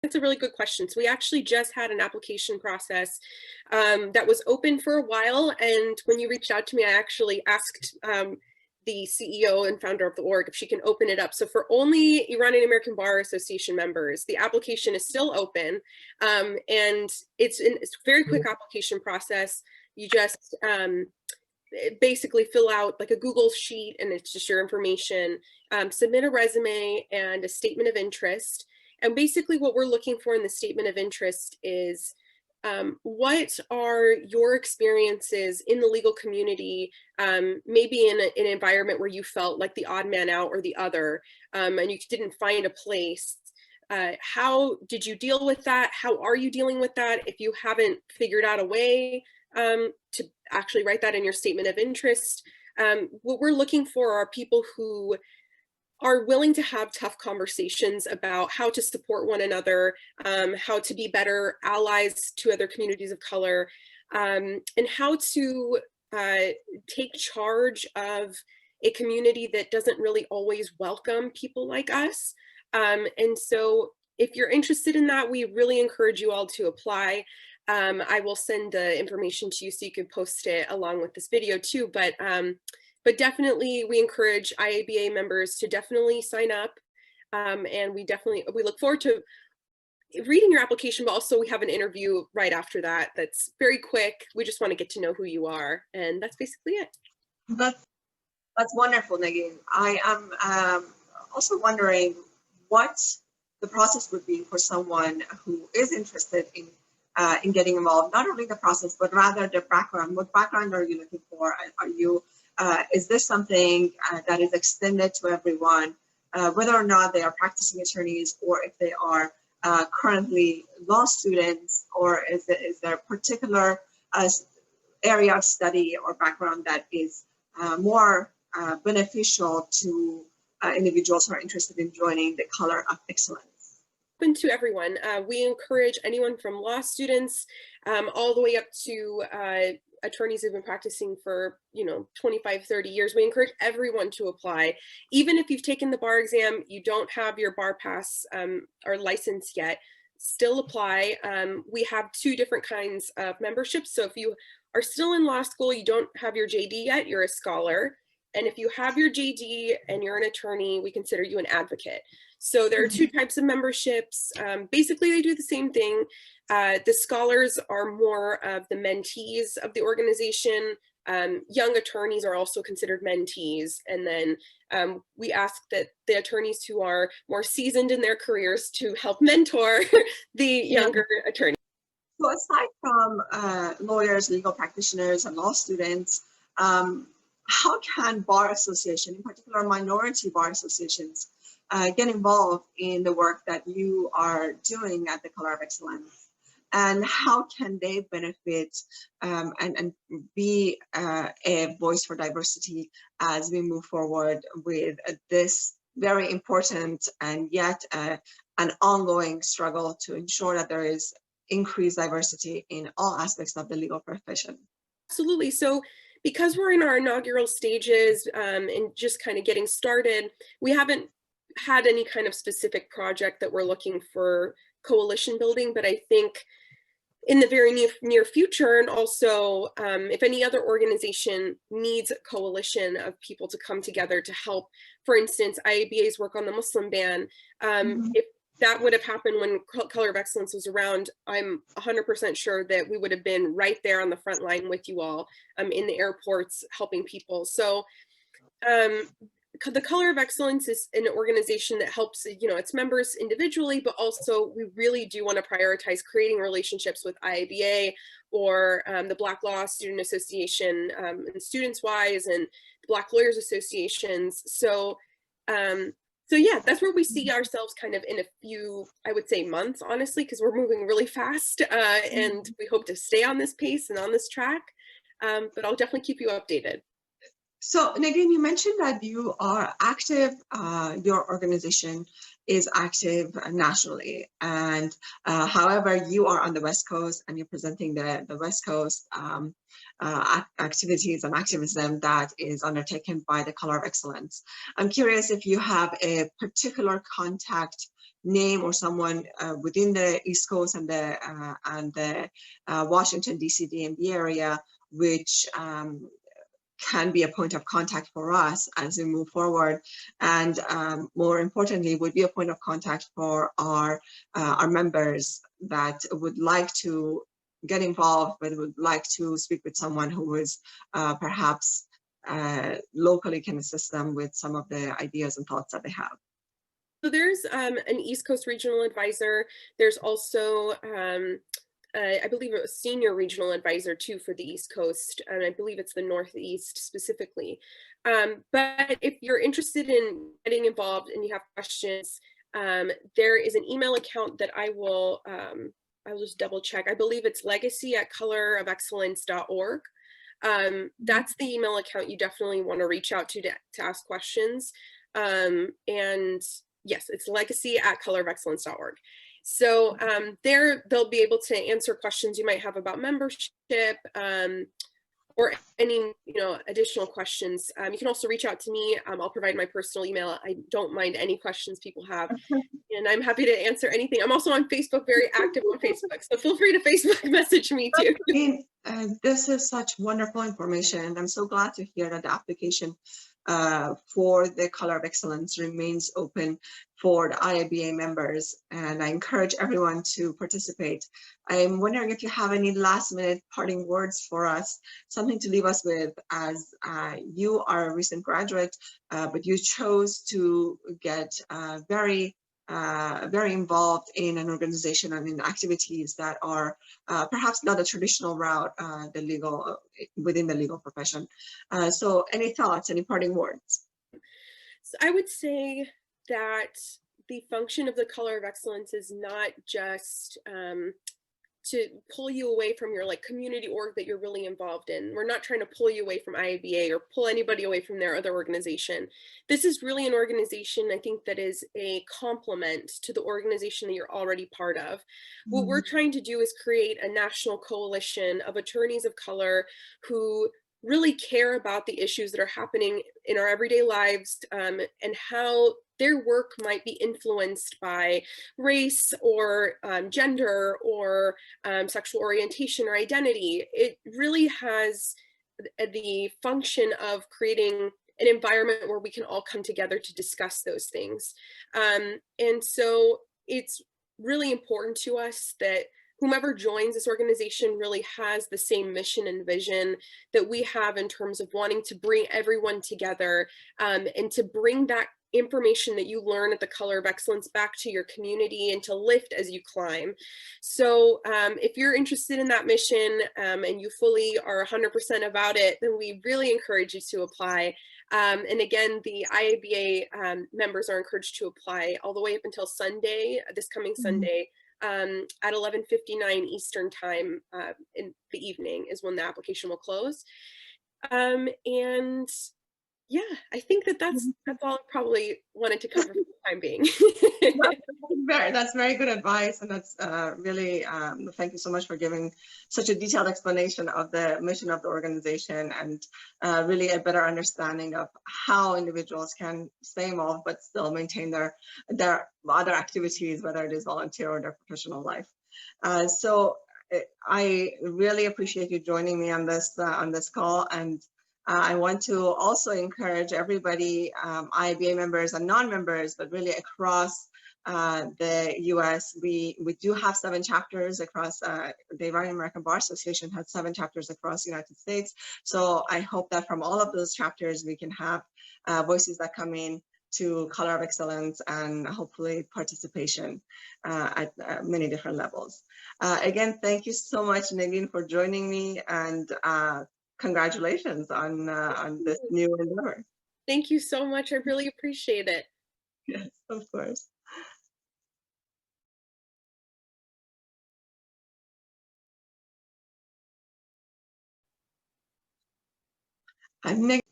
That's a really good question. So we actually just had an application process that was open for a while. And when you reached out to me, I actually asked the CEO and founder of the org if she can open it up. So for only Iranian American Bar Association members, the application is still open. And it's a very quick application process. You just basically fill out like a Google sheet, and it's just your information, submit a resume and a statement of interest. And basically what we're looking for in the statement of interest is what are your experiences in the legal community, maybe in an environment where you felt like the odd man out or the other, and you didn't find a place. How did you deal with that? How are you dealing with that? If you haven't figured out a way to actually write that in your statement of interest, what we're looking for are people who are willing to have tough conversations about how to support one another, how to be better allies to other communities of color, and how to take charge of a community that doesn't really always welcome people like us. And so if you're interested in that, we really encourage you all to apply. I will send the information to you so you can post it along with this video too. But definitely we encourage IABA members to definitely sign up. And we look forward to reading your application, but also we have an interview right after that that's very quick. We just want to get to know who you are. And that's basically it. That's wonderful, Nagin. I am also wondering what the process would be for someone who is interested in getting involved, not only the process, but rather the background. What background are you looking for? Are you is this something that is extended to everyone, whether or not they are practicing attorneys or if they are currently law students, or is there a particular area of study or background that is more beneficial to individuals who are interested in joining the Color of Excellence? Open to everyone. We encourage anyone from law students all the way up to attorneys who've been practicing for 25, 30 years. We encourage everyone to apply. Even if you've taken the bar exam, you don't have your bar pass or license yet, still apply. We have two different kinds of memberships. So if you are still in law school, you don't have your JD yet, you're a scholar. And if you have your JD and you're an attorney, we consider you an advocate. So there are two types of memberships. Basically, they do the same thing. The scholars are more of the mentees of the organization. Young attorneys are also considered mentees. And then we ask that the attorneys who are more seasoned in their careers to help mentor the younger attorneys. So aside from lawyers, legal practitioners, and law students, how can bar association, in particular minority bar associations, get involved in the work that you are doing at the Color of Excellence? And how can they benefit and be a voice for diversity as we move forward with this very important and yet an ongoing struggle to ensure that there is increased diversity in all aspects of the legal profession? Absolutely. So because we're in our inaugural stages and just kind of getting started, we haven't had any kind of specific project that we're looking for coalition building, but I think in the very near future, and also if any other organization needs a coalition of people to come together to help, for instance, IABA's work on the Muslim ban, if that would have happened when Color of Excellence was around, I'm 100% sure that we would have been right there on the front line with you all in the airports helping people. So the Color of Excellence is an organization that helps, its members individually, but also we really do want to prioritize creating relationships with IABA or the Black Law Student Association and Students Wise and the Black Lawyers Associations. So yeah, that's where we see ourselves kind of in a few, I would say, months, honestly, because we're moving really fast and we hope to stay on this pace and on this track. But I'll definitely keep you updated. So, Nadine, you mentioned that you are active, your organization is active nationally, and however, you are on the West Coast and you're presenting the West Coast activities and activism that is undertaken by the Color of Excellence. I'm curious if you have a particular contact name or someone within the East Coast and the Washington, D.C. DMV area, which can be a point of contact for us as we move forward, and more importantly, would be a point of contact for our members that would like to get involved, but would like to speak with someone who is perhaps locally can assist them with some of the ideas and thoughts that they have. So there's an East Coast regional advisor. There's also I believe it was senior regional advisor too for the East Coast, and I believe it's the Northeast specifically. But if you're interested in getting involved and you have questions, there is an email account that I'll just double check. I believe it's legacy@colorofexcellence.org. That's the email account you definitely want to reach out to ask questions. And yes, it's legacy@colorofexcellence.org. So they'll be able to answer questions you might have about membership, or any additional questions. You can also reach out to me. I'll provide my personal email. I don't mind any questions people have, and I'm happy to answer anything. I'm also on Facebook, very active on Facebook, so feel free to Facebook message me too. This is such wonderful information, and I'm so glad to hear that the application for the Color of Excellence remains open for the IABA members, and I encourage everyone to participate. I'm wondering if you have any last-minute parting words for us, something to leave us with, as you are a recent graduate, but you chose to get very involved in an organization and in activities that are perhaps not a traditional route within the legal profession. So any thoughts, any parting words? So I would say that the function of the Color of Excellence is not just to pull you away from your community org that you're really involved in. We're not trying to pull you away from IABA or pull anybody away from their other organization. This is really an organization, I think, that is a complement to the organization that you're already part of. What we're trying to do is create a national coalition of attorneys of color who really care about the issues that are happening in our everyday lives, and how their work might be influenced by race or gender or sexual orientation or identity. It really has the function of creating an environment where we can all come together to discuss those things. And so it's really important to us that whomever joins this organization really has the same mission and vision that we have in terms of wanting to bring everyone together, and to bring that information that you learn at the Color of Excellence back to your community and to lift as you climb. So if you're interested in that mission, and you fully are 100% about it, then we really encourage you to apply. And again, the IABA members are encouraged to apply all the way up until Sunday, this coming Sunday, at 11:59 Eastern time in the evening is when the application will close. And yeah, I think that's all I probably wanted to cover for the time being. That's very good advice, and that's really, thank you so much for giving such a detailed explanation of the mission of the organization, and really a better understanding of how individuals can stay involved but still maintain their other activities, whether it is volunteer or their professional life. So I really appreciate you joining me on this call, and I want to also encourage everybody, IABA members and non-members, but really across the US. We do have 7 chapters across, the Iranian American Bar Association has 7 chapters across the United States. So I hope that from all of those chapters, we can have voices that come in to Color of Excellence, and hopefully participation at many different levels. Again, thank you so much, Nadine, for joining me, and congratulations on this new endeavor. Thank you so much. I really appreciate it. Yes, of course. I'm Nick.